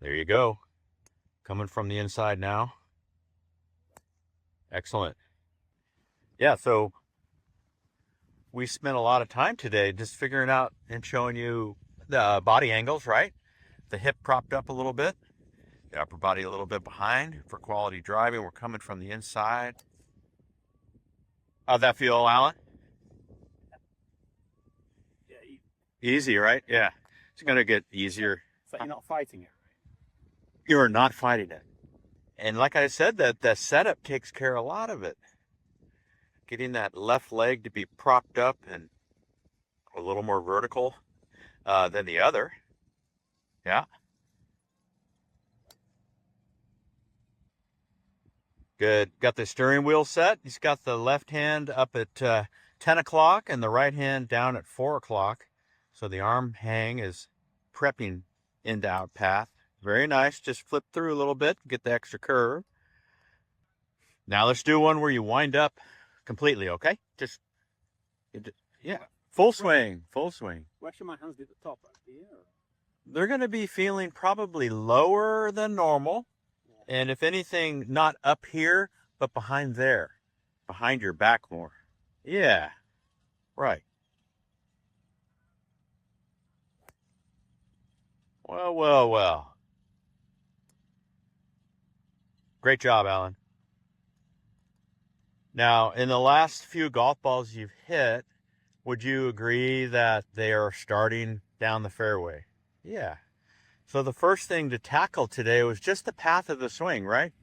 There you go. Coming from the inside now. Excellent. Yeah, so we spent a lot of time today just figuring out and showing you the body angles, right? The hip propped up a little bit, the upper body a little bit behind for quality driving. We're coming from the inside. How'd that feel, Alan? Yeah, Easy, right? Yeah. It's going to get easier. it's like you're not fighting it. You're not fighting it. And like I said, that setup takes care of a lot of it. Getting that left leg to be propped up and a little more vertical than the other. Yeah. Good. Got the steering wheel set. He's got the left hand up at 10 o'clock and the right hand down at 4 o'clock. So the arm hang is prepping into out path. Very nice. Just flip through a little bit, get the extra curve. Now let's do one where you wind up completely, okay? Yeah. Full swing, full swing. Where should my hands be at the top? Right here? They're going to be feeling probably lower than normal. And if anything, not up here, but behind there. Behind your back more. Yeah. Right. Well, well, well. Great job, Alan. Now, in the last few golf balls you've hit, would you agree that they are starting down the fairway? Yeah. So the first thing to tackle today was just the path of the swing, right?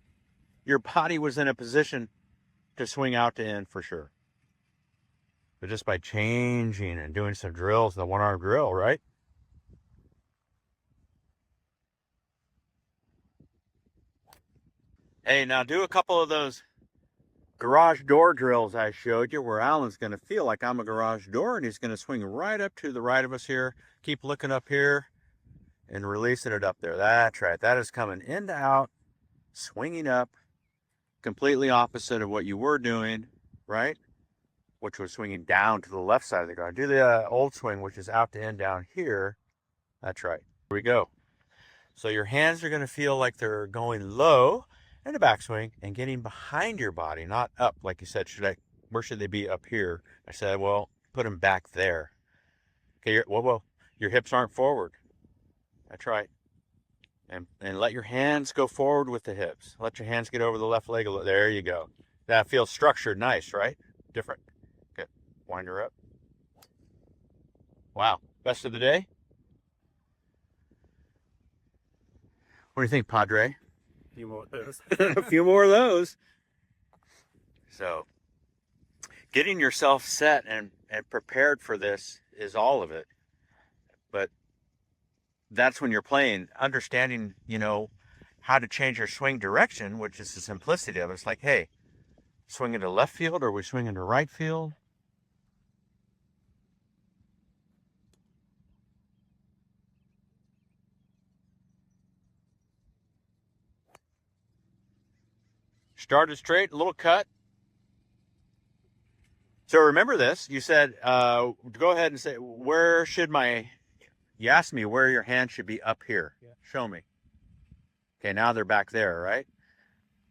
Your body was in a position to swing out to in for sure. But just by changing and doing some drills, the one-arm drill, right? Hey, now do a couple of those garage door drills I showed you where Alan's going to feel like I'm a garage door and he's going to swing right up to the right of us here. Keep looking up here and releasing it up there. That's right. That is coming in to out, swinging up, completely opposite of what you were doing, right? Which was swinging down to the left side of the garage. Do the old swing, which is out to in down here. That's right. Here we go. So your hands are going to feel like they're going low in the backswing and getting behind your body, not up. Like you said, where should they be? Up here. I said, well, put them back there. Okay, whoa, your hips aren't forward. That's right. And let your hands go forward with the hips. Let your hands get over the left leg a little. There you go. That feels structured, nice, right? Different. Good. Wind her up. Wow. Best of the day? What do you think, Padre? A few more of those. A few more of those. So, getting yourself set and prepared for this is all of it. But that's when you're playing, understanding, how to change your swing direction, which is the simplicity of it. It's like, hey, swinging to left field or are we swinging to right field? Started straight, a little cut. So remember this. You said, go ahead and say, you asked me where your hand should be up here. Yeah. Show me. Okay, now they're back there, right?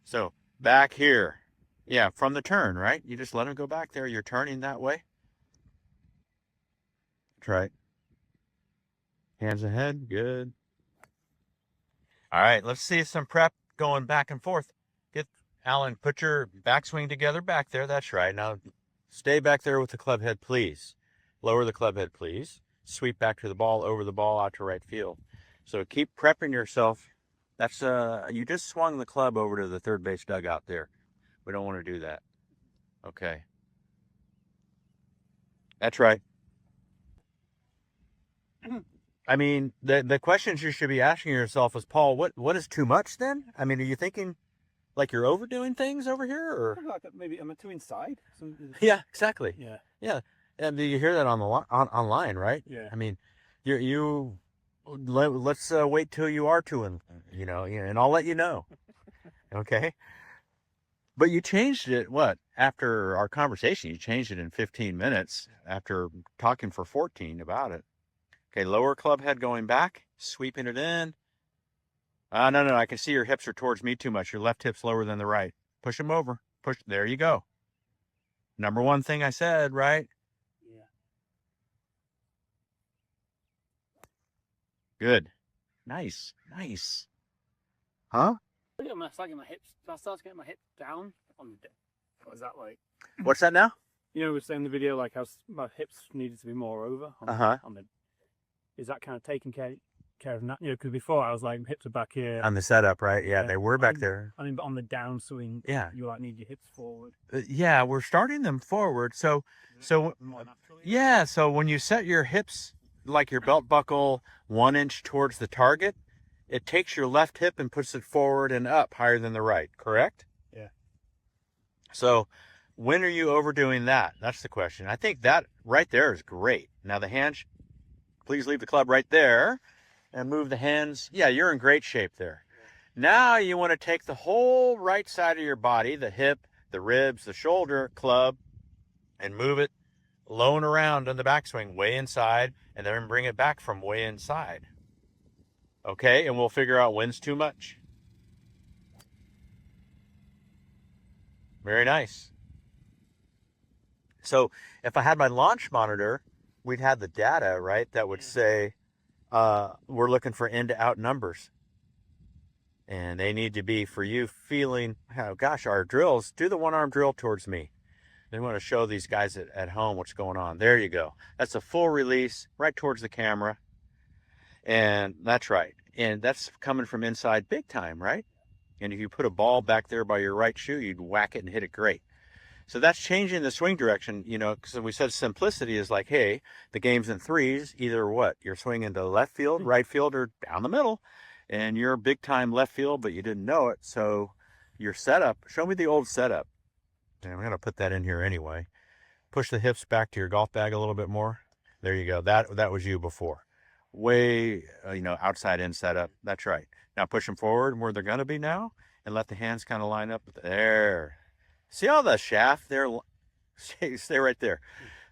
So back here. Yeah, from the turn, right? You just let them go back there. You're turning that way. That's right. Hands ahead. Good. All right, let's see some prep going back and forth. Alan, put your backswing together back there. That's right. Now stay back there with the club head, please. Lower the club head, please. Sweep back to the ball, over the ball, out to right field. So keep prepping yourself. That's you just swung the club over to the third base dugout there. We don't want to do that. Okay. That's right. I mean, the questions you should be asking yourself is, Paul, what is too much then? I mean, are you thinking like you're overdoing things over here, or Like maybe I'm too inside. yeah, exactly. Yeah. And you hear that on the online, right? Yeah. I mean, let's wait till you are to, and I'll let you know. Okay. But you changed it, what? After our conversation, you changed it in 15 minutes after talking for 14 about it. Okay, lower club head going back, sweeping it in. No, I can see your hips are towards me too much. Your left hip's lower than the right. Push them over. Push. There you go. Number one thing I said, right? Yeah. Good. Nice. Nice. Huh? Look at my, it's like my hips. If I start to get my hips down on the deck, what is that like? What's that now? You know, we were saying in the video like how my hips needed to be more over. On the, is that kind of taking care of that? You know, because before I was like hips are back here. On the setup, right? Yeah, they were back there. I mean, but on the downswing, yeah, you like need your hips forward. Yeah, we're starting them forward. So yeah. So when you set your hips like your belt buckle 1 inch towards the target, it takes your left hip and puts it forward and up higher than the right. Correct? Yeah. So when are you overdoing that? That's the question. I think that right there is great. Now the hands, please leave the club right there and move the hands. Yeah, you're in great shape there. Yeah. Now you want to take the whole right side of your body, the hip, the ribs, the shoulder, club, and move it low and around on the backswing, way inside, and then bring it back from way inside. Okay, and we'll figure out when's too much. Very nice. So if I had my launch monitor, we'd have the data, right, that would say we're looking for in to out numbers. And they need to be for you feeling, oh, gosh, our drills, do the one-arm drill towards me. They want to show these guys at home what's going on. There you go. That's a full release right towards the camera. And that's right. And that's coming from inside big time, right? And if you put a ball back there by your right shoe, you'd whack it and hit it great. So that's changing the swing direction, you know, because we said simplicity is like, hey, the game's in threes, either what? You're swinging to left field, right field, or down the middle. And you're big time left field, but you didn't know it. So your setup, show me the old setup. And I'm going to put that in here anyway. Push the hips back to your golf bag a little bit more. There you go. That was you before. Way, outside in setup. That's right. Now push them forward where they're going to be now and let the hands kind of line up. There. See how the shaft there, stay right there.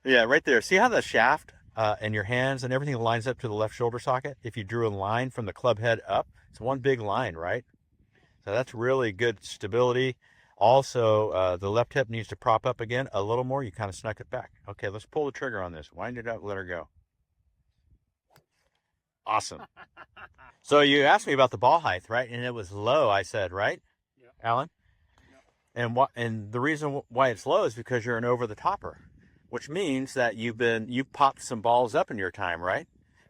Yeah, right there. See how the shaft and your hands and everything lines up to the left shoulder socket? If you drew a line from the club head up, it's one big line, right? So that's really good stability. Also, the left hip needs to prop up again a little more. You kind of snuck it back. Okay, let's pull the trigger on this. Wind it up, let her go. Awesome. So you asked me about the ball height, right? And it was low, I said, right? Yeah. Alan? And the reason why it's low is because you're an over the topper, which means that you've popped some balls up in your time, right?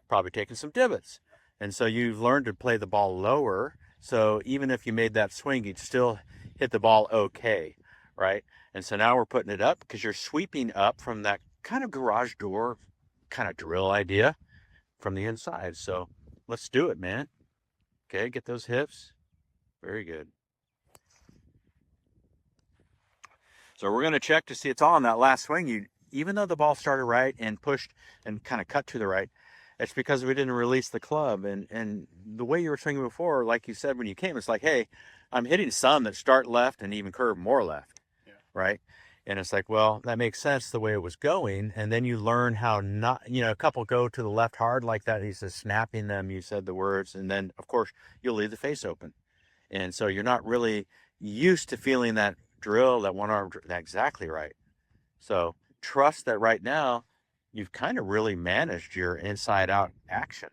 Probably taken some divots. And so you've learned to play the ball lower. So even if you made that swing, you'd still hit the ball okay, right? And so now we're putting it up because you're sweeping up from that kind of garage door kind of drill idea from the inside. So let's do it, man. Okay, get those hips. Very good. So we're going to check to see it's all on that last swing. Even though the ball started right and pushed and kind of cut to the right, it's because we didn't release the club. And the way you were swinging before, like you said when you came, it's like, hey, I'm hitting some that start left and even curve more left, right? And it's like, well, that makes sense the way it was going. And then you learn how not, a couple go to the left hard like that. He says, snapping them, you said the words. And then, of course, you'll leave the face open. And so you're not really used to feeling that drill, that one arm, exactly right. So trust that right now you've kind of really managed your inside out action.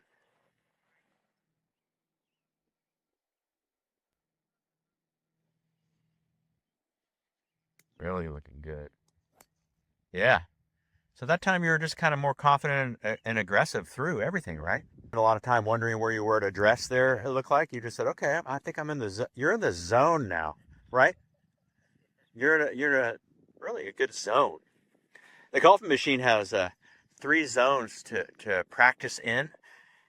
Really looking good. Yeah. So that time you were just kind of more confident and aggressive through everything, right? A lot of time wondering where you were to address there. It looked like you just said, okay, I think I'm in you're in the zone now, right? You're in a really a good zone. The golfing machine has 3 zones to practice in,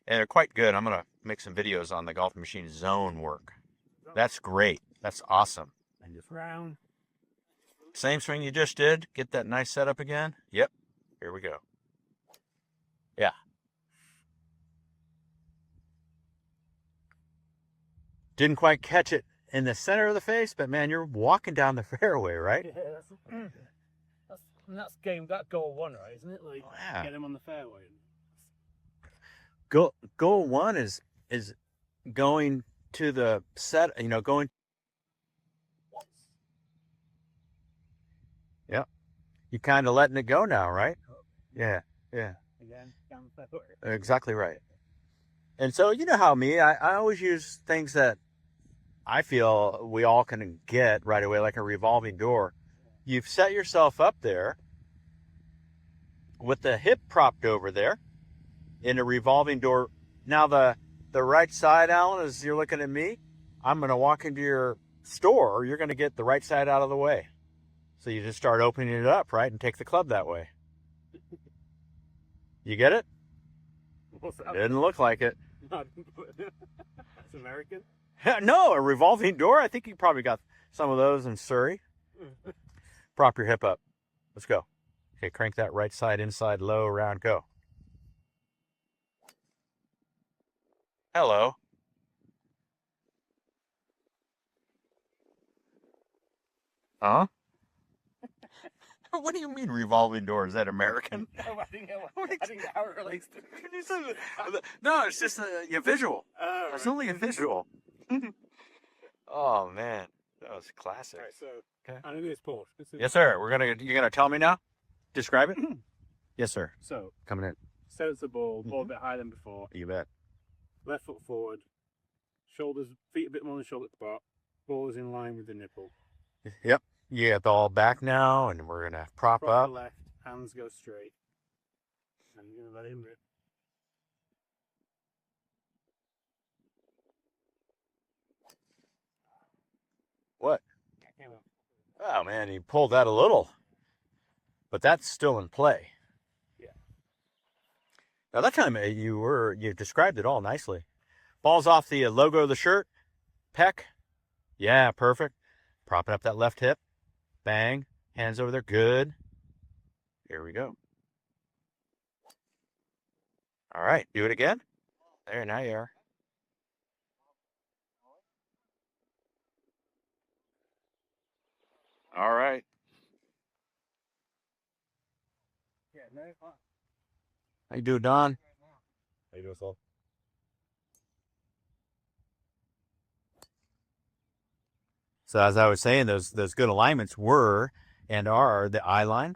and they're quite good. I'm going to make some videos on the golfing machine zone work. That's great. That's awesome. And just round. Same swing you just did. Get that nice setup again. Yep. Here we go. Yeah. Didn't quite catch it in the center of the face, but man, you're walking down the fairway, right? Yeah, that's game. That goal 1, right? Isn't it? Like, yeah. Get him on the fairway. Goal 1 is going to the set, going. Yeah. You're kind of letting it go now, right? Yeah. Yeah. Again, down the fairway. Exactly right. And so, you know how I always use things that I feel we all can get right away, like a revolving door. You've set yourself up there with the hip propped over there in a revolving door. Now the right side, Alan, as you're looking at me, I'm going to walk into your store. You're going to get the right side out of the way. So you just start opening it up, right, and take the club that way. You get it? What's that? Didn't look like it. That's American? No, a revolving door. I think you probably got some of those in Surrey. Prop your hip up. Let's go. Okay, crank that right side inside, low, around, go. Hello. Huh? What do you mean revolving door? Is that American? No, I didn't get how it relates to. No, it's just a visual. Oh, It's right. only a visual. Oh man, that was classic. All right, so Okay. I know this Porsche. Yes, sir. You're gonna tell me now? Describe it. Yes, sir. So Coming in. set the ball a bit higher than before. You bet. Left foot forward, shoulders, feet a bit more than shoulder spot. Ball is in line with the nipple. Yep. You got the all back now, and we're gonna prop Proper up. left, hands go straight. And you're gonna let him rip. What? Oh man, you pulled that a little, but that's still in play. Yeah. Now that time you described it all nicely. Ball's off the logo of the shirt. Peck. Yeah, perfect. Propping up that left hip. Bang. Hands over there. Good. Here we go. All right. Do it again. There, now you are. All right. Yeah, no, fine. How you doing, Don? How you doing, Saul? So as I was saying, those good alignments were and are the eye line,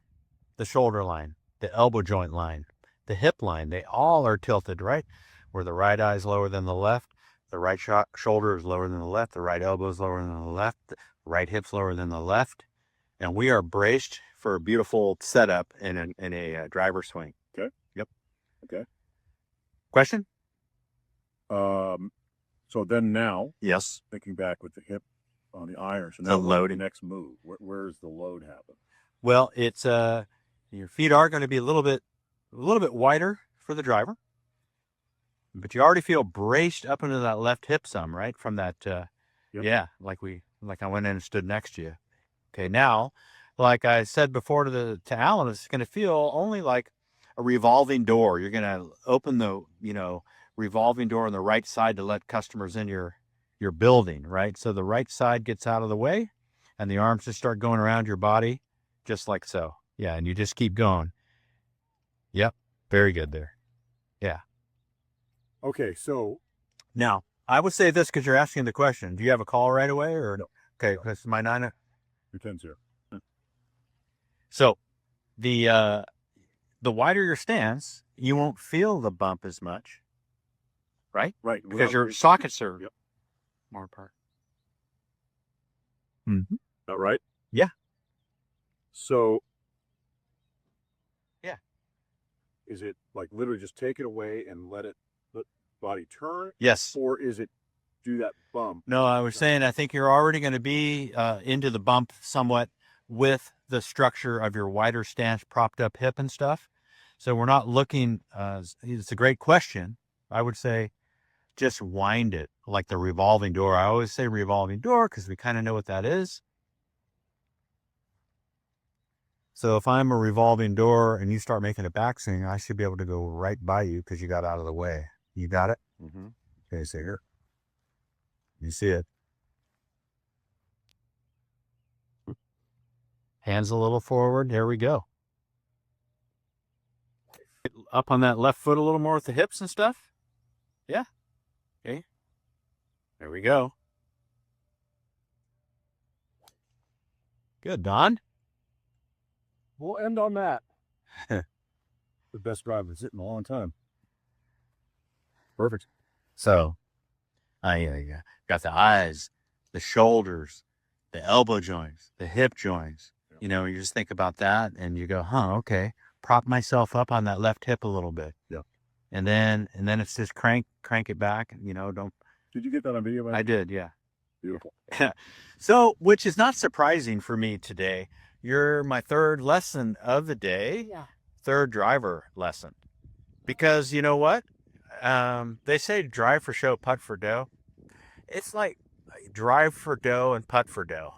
the shoulder line, the elbow joint line, the hip line. They all are tilted, right? Where the right eye is lower than the left, the right shoulder is lower than the left, the right elbow is lower than the left, the right hip's lower than the left, and we are braced for a beautiful setup in a driver swing. Okay. Yep. Okay. Question? So then now, Yes. thinking back with the hip on the iron, so The now what's loading. the next move? Where's the load happen? Well, it's your feet are going to be a little bit wider for the driver, but you already feel braced up into that left hip some, right? From that, Yep. yeah, like I went in and stood next to you. Okay, now, like I said before to Alan, it's going to feel only like a revolving door. You're going to open the revolving door on the right side to let customers in your building, right? So the right side gets out of the way, and the arms just start going around your body, just like so. Yeah, and you just keep going. Yep, very good there. Yeah. Okay, so Now, I would say this because you're asking the question. Do you have a call right away, or No. Okay, because my 9. your 10's here. So the wider your stance, you won't feel the bump as much, right? Right. Because your sockets are Yep. more apart. Mm-hmm. That right? Yeah. So. Yeah. Is it like literally just take it away and let body turn? Yes. Or is it do that bump? No, I was saying I think you're already going to be into the bump somewhat with the structure of your wider stance, propped up hip and stuff. So we're not looking, it's a great question. I would say just wind it like the revolving door. I always say revolving door because we kind of know what that is. So if I'm a revolving door and you start making a backswing, I should be able to go right by you because you got out of the way. You got it? Mm-hmm. Okay, so here. You see it. Hands a little forward. There we go. Up on that left foot a little more with the hips and stuff. Yeah. Okay. There we go. Good, Don. We'll end on that. The best drive I've hit in a long time. Perfect. So, I got the eyes, the shoulders, the elbow joints, the hip joints. You know, you just think about that and you go, huh, okay. Prop myself up on that left hip a little bit. Yeah. And then it's just crank it back. You know, don't. Did you get that on video, man? I did, yeah. Beautiful. So, which is not surprising for me today. You're my third lesson of the day. Yeah. Third driver lesson. Because you know what? They say drive for show, putt for dough. It's like drive for dough and putt for dough.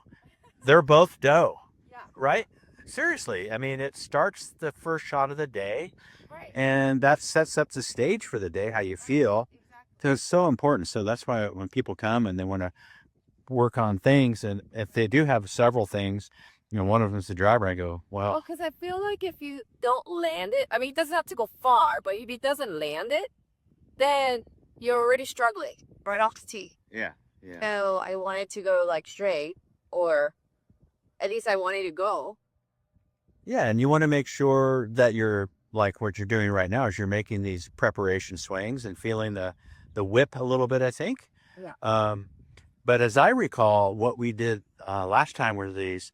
They're both dough. Yeah. Right? Seriously. I mean, it starts the first shot of the day. Right. And that sets up the stage for the day, how you feel. Exactly. So it's so important. So that's why when people come and they want to work on things, and if they do have several things, you know, one of them is the driver, I go, well, Because I feel like if you don't land it, I mean, it doesn't have to go far, but if it doesn't land it, then you're already struggling right off the tee. yeah. So I wanted to go like straight, or at least I wanted to go. Yeah, and you want to make sure that you're like what you're doing right now is you're making these preparation swings and feeling the whip a little bit, I think. Yeah. But as I recall, what we did last time were these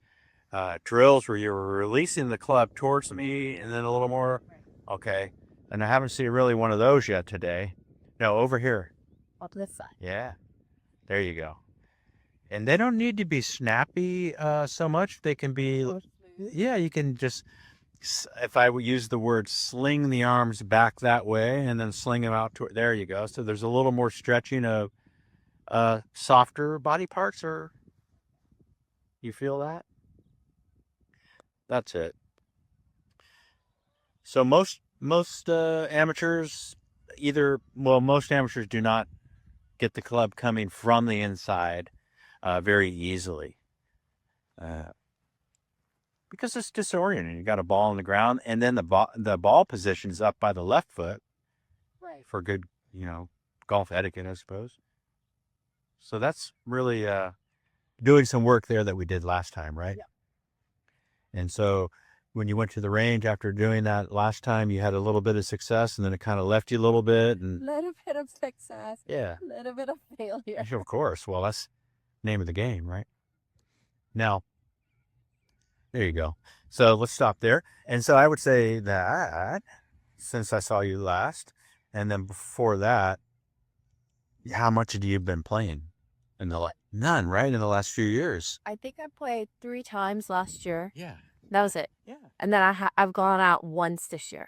drills where you were releasing the club towards me and then a little more. Right. Okay. And I haven't seen really one of those yet today. No, over here. On this side. Yeah. There you go. And they don't need to be snappy so much. They can be, yeah, you can just, if I would use the word, sling the arms back that way and then sling them out to, there you go. So there's a little more stretching of softer body parts, or you feel that? That's it. So most amateurs most amateurs do not get the club coming from the inside very easily because it's disorienting. You got a ball on the ground, and then the ball position is up by the left foot, Right. for good, you know, golf etiquette, I suppose. So that's really doing some work there that we did last time, right? Yeah. And so when you went to the range after doing that last time, you had a little bit of success, and then it kind of left you a little bit. And Little bit of success. yeah, Little bit of failure. of course. Well, that's the name of the game, right? Now, there you go. So let's stop there. And so I would say that since I saw you last, and then before that, how much have you been playing? None, right? In the last few years. I think I played 3 times last year. Yeah. That was it. Yeah. And then I've gone out once this year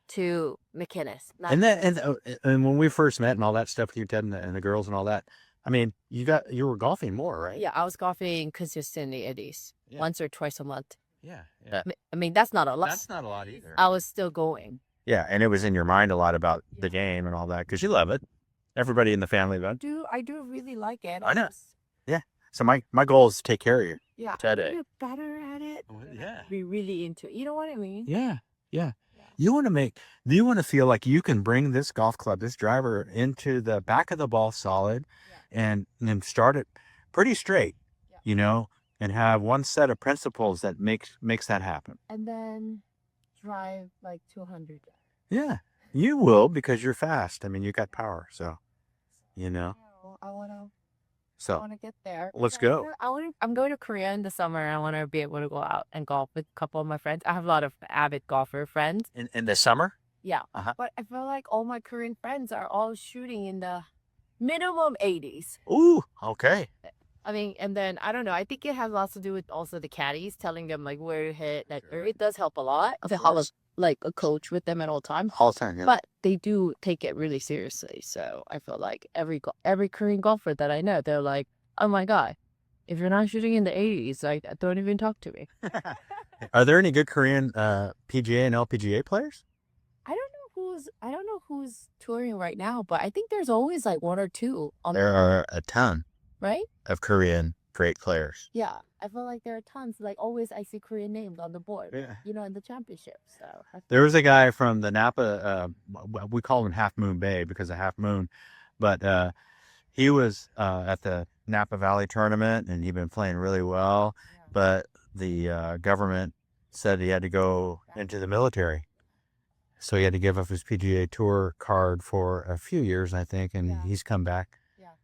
to McInnes. And when we first met and all that stuff with you, Ted, and the girls and all that, I mean, you were golfing more, right? Yeah, I was golfing consistently at least once or twice a month. Yeah. I mean, that's not a lot. That's not a lot either. I was still going. Yeah, and it was in your mind a lot about the game and all that because you love it. Everybody in the family loves it. I do really like it. I know. Yeah. So my goal is to take care of you. Yeah. Today. Get better at it. Yeah. Be really into it. You know what I mean? Yeah. You want to feel like you can bring this golf club, this driver, into the back of the ball solid, and then start it pretty straight, you know, and have one set of principles that makes that happen. And then drive like 200. Yeah, you will because you're fast. I mean, you got power, so you know. I want to So get there. let's go. I'm going to Korea in the summer. I want to be able to go out and golf with a couple of my friends. I have a lot of avid golfer friends. In the summer. Yeah. Uh-huh. But I feel like all my Korean friends are all shooting in the minimum 80s. Ooh, okay. I mean, and then I don't know. I think it has lots to do with also the caddies telling them like where to hit. Like it does help a lot. I have like a coach with them at all times. All the time, yeah. But they do take it really seriously. So I feel like every Korean golfer that I know, they're like, oh my God, if you're not shooting in the 80s, like don't even talk to me. Are there any good Korean PGA and LPGA players? I don't know who's touring right now, but I think there's always like 1 or 2 on There are a ton right? of Korean great players. Yeah. I feel like there are tons. Like always I see Korean names on the board. Yeah. You know, in the championship. So There was a guy from the Napa, we call him Half Moon Bay because of Half Moon, but He was at the Napa Valley tournament, and he'd been playing really well, but the government said he had to go into the military. So he had to give up his PGA Tour card for a few years, I think, and he's come back.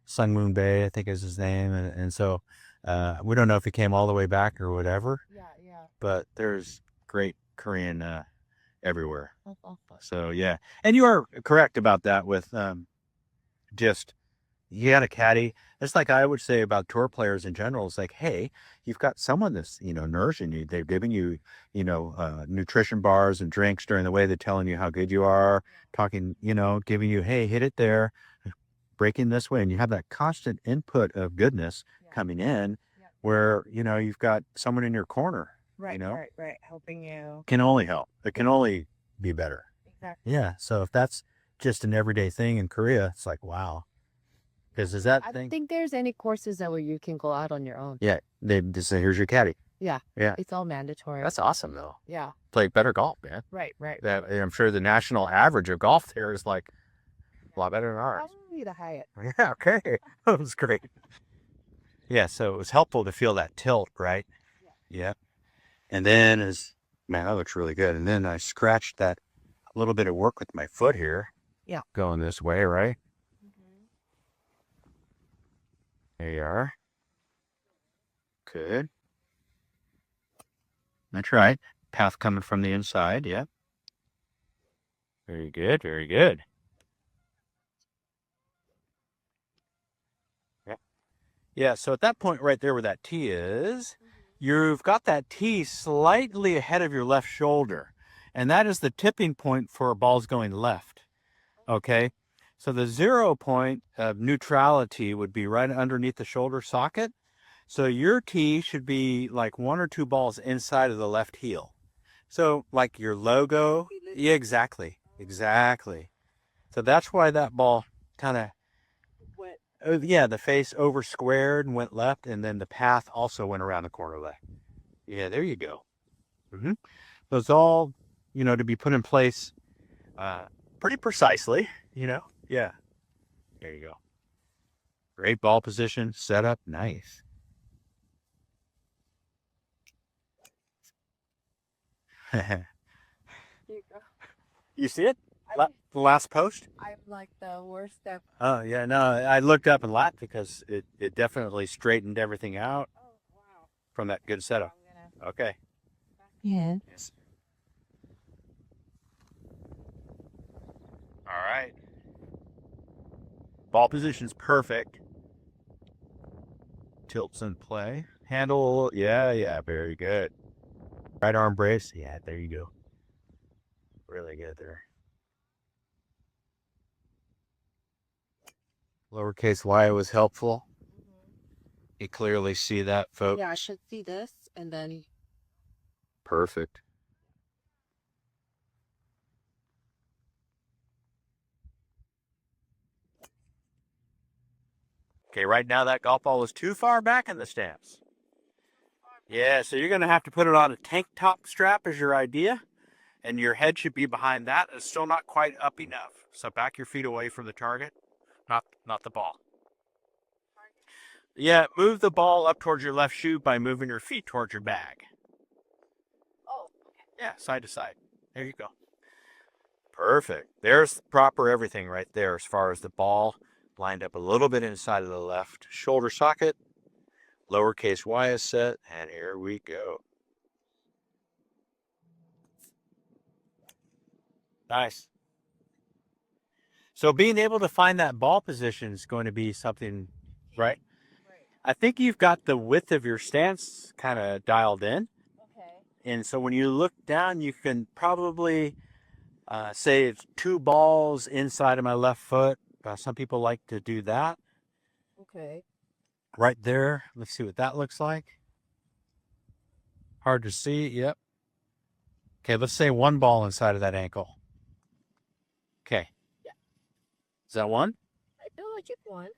Sun Moon Bay, I think is his name, and so we don't know if he came all the way back or whatever. But there's great Korean everywhere. So yeah, and you are correct about that with just you got a caddy. It's like I would say about tour players in general. It's like, hey, you've got someone that's, nourishing you. They've given you, nutrition bars and drinks during the way. They're telling you how good you are, talking, giving you, hey, hit it there, breaking this way. And you have that constant input of goodness coming in where, you've got someone in your corner, Right. Helping you. Can only help. It can only be better. Exactly. Yeah. So if that's just an everyday thing in Korea, it's like, wow. Because is that I thing? don't think there's any courses that where you can go out on your own. Yeah, they just say, here's your caddy. Yeah. Yeah. It's all mandatory. That's awesome, though. Yeah. Play better golf, man. Right. I'm sure the national average of golf there is like a lot better than ours. Probably the Hyatt. Yeah, okay. That was great. Yeah, so it was helpful to feel that tilt, right? Yeah. And then man, that looks really good. And then I scratched that little bit of work with my foot here. Yeah. Going this way, right? There you are. Good. That's right. Path coming from the inside. Yeah. Very good. Very good. Yeah. Yeah. So at that point right there where that tee is, you've got that tee slightly ahead of your left shoulder. And that is the tipping point for balls going left. Okay. So the 0 point of neutrality would be right underneath the shoulder socket. So your tee should be like 1 or 2 balls inside of the left heel. So like your logo. Yeah, exactly. So that's why that ball kind of, the face over squared and went left. And then the path also went around the corner left. Yeah, there you go. So it's all, to be put in place pretty precisely, Yeah. There you go. Great ball position, setup, nice. You see it? The last post? I'm like the worst step. Oh, yeah, no, I looked up and laughed because it definitely straightened everything out from that good setup. Okay. Yeah. Yes. All right. Ball position's perfect. Tilts in play. Handle, yeah, very good. Right arm brace, yeah, there you go. Really good there. Lowercase y was helpful. You clearly see that, folks. Yeah, I should see this and then. Perfect. Okay, right now that golf ball is too far back in the stance. Yeah, so you're going to have to put it on a tank top strap as your idea, and your head should be behind that. It's still not quite up enough. So back your feet away from the target, not the ball. Yeah, move the ball up towards your left shoe by moving your feet towards your bag. Oh, okay. Yeah, side to side. There you go. Perfect. There's proper everything right there as far as the ball lined up a little bit inside of the left shoulder socket. Lowercase y is set, and here we go. Nice. So being able to find that ball position is going to be something, right? I think you've got the width of your stance kind of dialed in. Okay. And so when you look down, you can probably say it's 2 balls inside of my left foot. Some people like to do that. Okay. Right there. Let's see what that looks like. Hard to see. Yep. Okay, let's say 1 ball inside of that ankle. Okay. Yeah. Is that 1? I feel like it's 1.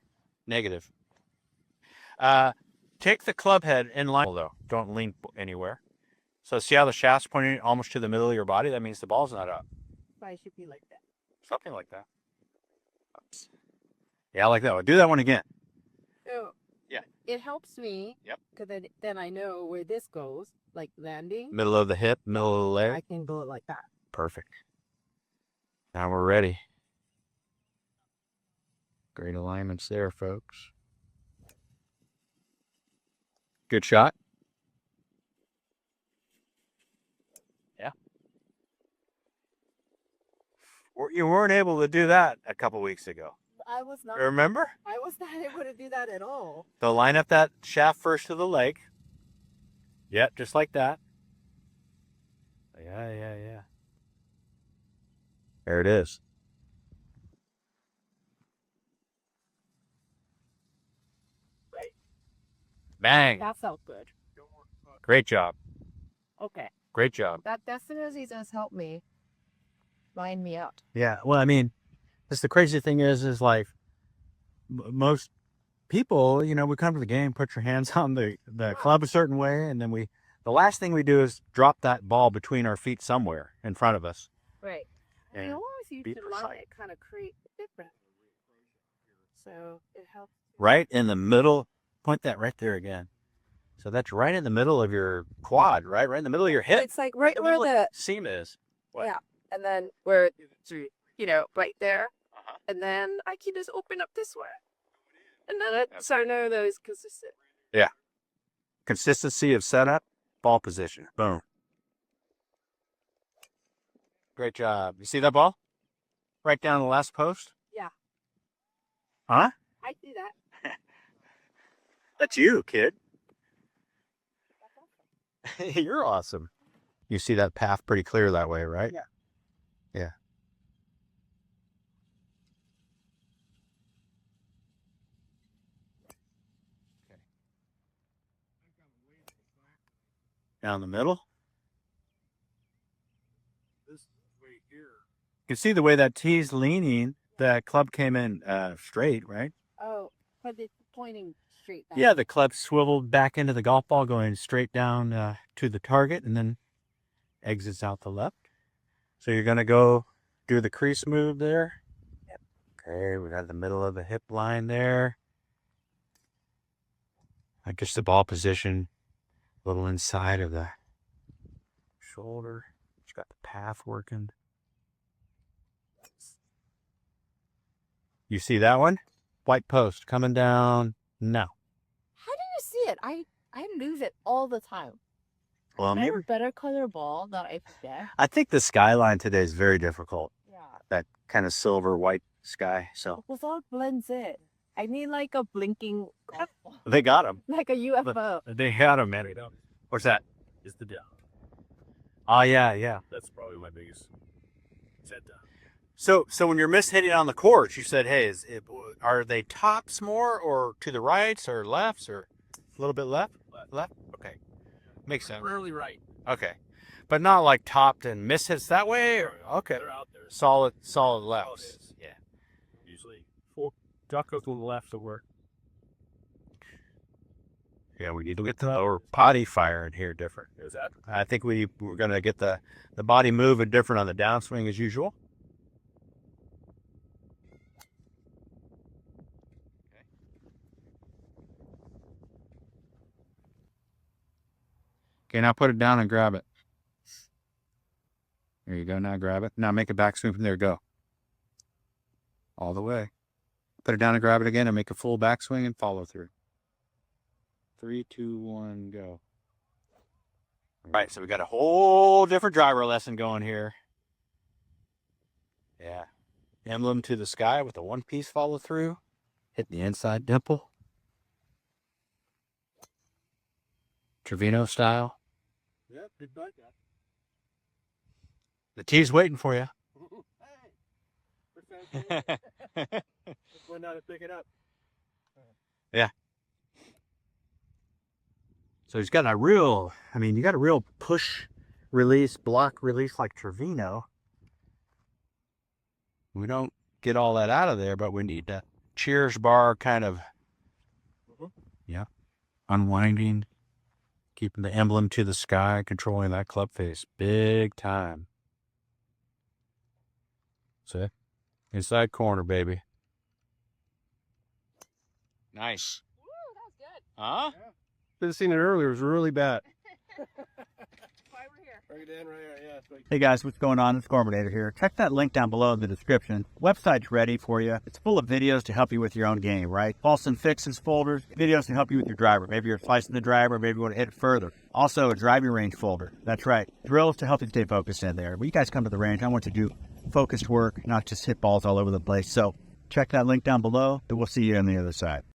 Negative. Take the club head in line, though. Don't lean anywhere. So see how the shaft's pointing almost to the middle of your body? That means the ball's not up. But it should be like that. Something like that. Oops. Yeah, I like that one. Do that one again. So Yeah. it helps me. Yep. Because then I know where this goes, like landing. Middle of the hip, middle of the leg. I can go like that. Perfect. Now we're ready. Great alignments there, folks. Good shot. Yeah. You weren't able to do that a couple weeks ago. I was not. Remember? I was not able to do that at all. So line up that shaft first to the leg. Yep, just like that. Yeah. There it is. Bang. That felt good. Great job. Okay. Great job. That definitely does help me line me out. Yeah. Well, I mean, that's the crazy thing is like most people, we come to the game, put your hands on the club a certain way, and then the last thing we do is drop that ball between our feet somewhere in front of us. Right. And I always used be to precise. line it kind of create different. So it helps. Right in the middle. Point that right there again. So that's right in the middle of your quad, right? Right in the middle of your hip. It's like right where the seam is. What? Yeah, and then where right there, and then I can just open up this way, and then so I know those consistent. Yeah. Consistency of setup, ball position. Boom. Great job. You see that ball? Right down the last post? Yeah. Huh? I do that. That's you, kid. You're awesome. You see that path pretty clear that way, right? Yeah. Yeah. Okay. Down the middle. This way here. You can see the way that tee's leaning. The club came in straight, right? Oh, but it's pointing straight back. Yeah, the club swiveled back into the golf ball, going straight down to the target, and then exits out the left. So you're going to go do the crease move there. Yep. Okay, we got the middle of the hip line there. I guess the ball position a little inside of the shoulder. It's got the path working. You see that one? White post coming down now. How do you see it? I lose it all the time. Well, I have a better color ball that I forget. I think the skyline today is very difficult. Yeah. That kind of silver white sky. So Because all blends in. I need like a blinking golf ball. they got them. Like a UFO. They had them, man. What's that? Is the down. Oh yeah. That's probably my biggest set down. So when you're mishitting on the course, you said, hey, are they tops more or to the rights or lefts or a little bit left? Left? Okay. Makes sense. Rarely right. Okay. But not like topped and mishits that way? Or, okay. They're out there. Solid lefts. Yeah. Usually 4 duck goes to the left to work. Yeah, we need to get the lower body firing here different. Is that? I think we're going to get the body moving different on the downswing as usual. Okay, now put it down and grab it. There you go. Now grab it. Now make a backswing from there. Go. All the way. Put it down and grab it again and make a full backswing and follow through. 3, 2, 1, go. All right, so we got a whole different driver lesson going here. Yeah. Emblem to the sky with a one-piece follow through. Hit the inside dimple. Trevino style. Yep, did like that. The tee's waiting for you. Hey. Just went down and pick it up. Yeah. So he's got a real, you got a real push release, block release like Trevino. We don't get all that out of there, but we need that cheers bar kind of, yeah, unwinding, keeping the emblem to the sky, controlling that club face big time. See? Inside corner, baby. Nice. Woo, that was good. Huh? Should have seen it earlier. It was really bad. That's why we're here. Bring it in right here. Yeah. Hey guys, what's going on? It's Gorminator here. Check that link down below in the description. Website's ready for you. It's full of videos to help you with your own game, right? Faults and fixes folders, videos to help you with your driver. Maybe you're slicing the driver, maybe you want to hit it further. Also, a driving range folder. That's right. Drills to help you stay focused in there. When you guys come to the range, I want you to do focused work, not just hit balls all over the place. So check that link down below, and we'll see you on the other side.